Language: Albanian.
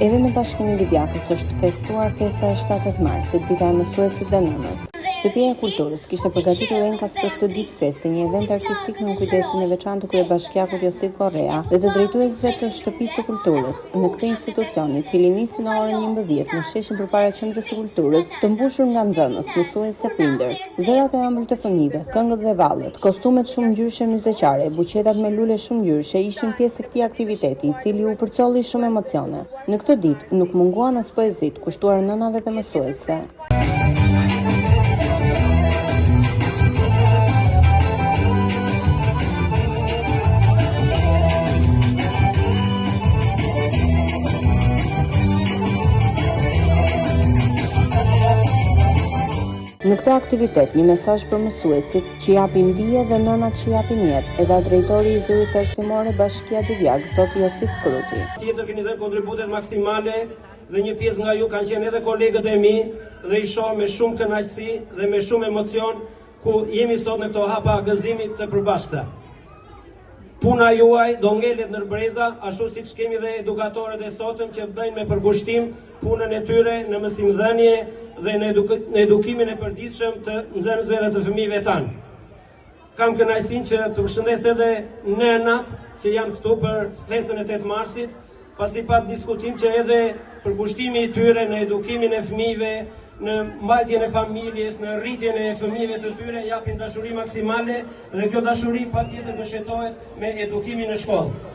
Edhe në bashkimin Livjakës është festuar festa e 7 marsit, dita e mësuesit dhe nënës. Shtëpia e Kulturës kishte përgatitur enkas për këtë ditë feste, një event artistik në kujdesin e veçantë të kryebashkiakut Josip Korrea dhe të drejtuesve të Shtëpisë së Kulturës. Në këtë institucion, i cili nisi në orën 11 në sheshin përpara qendrës së kulturës, të mbushur nga nxënës, mësues e prindër, zërat e ëmbël të fëmijëve, këngët dhe vallet, kostumet shumë ngjyrëshe myzeqare, buqetat me lule shumë ngjyrëshe ishin pjesë e këtij aktiviteti, i cili u përcolli shumë emocione. Në këtë ditë nuk munguan as poezitë kushtuar nënave dhe mësuesve. Në këtë aktivitet, një mesazh për mësuesit që japin dije dhe nënat që japin jetë, e dha drejtori i zyrës arsimore Bashkia Divjak, zoti Josif Kruti. Tjetër keni dhënë kontributet maksimale dhe një pjesë nga ju kanë qenë edhe kolegët e mi dhe i shoh me shumë kënaqësi dhe me shumë emocion ku jemi sot në këto hapa gëzimi të përbashkëta. Puna juaj do ngelet në breza, ashtu siç kemi dhe edukatorët e sotëm që bëjnë me përkushtim punën e tyre në mësimdhënie dhe në edukimin e përditshëm të nxënësve dhe të fëmijëve tanë. Kam kënaqësinë që të përshëndes edhe nënat që janë këtu për festën e 8 marsit, pasi pat diskutim që edhe përkushtimi i tyre në edukimin e fëmijëve, në mbajtjen e familjes, në rritjen e fëmijëve të tyre japin dashuri maksimale dhe kjo dashuri patjetër dëshetohet me edukimin në shkollë.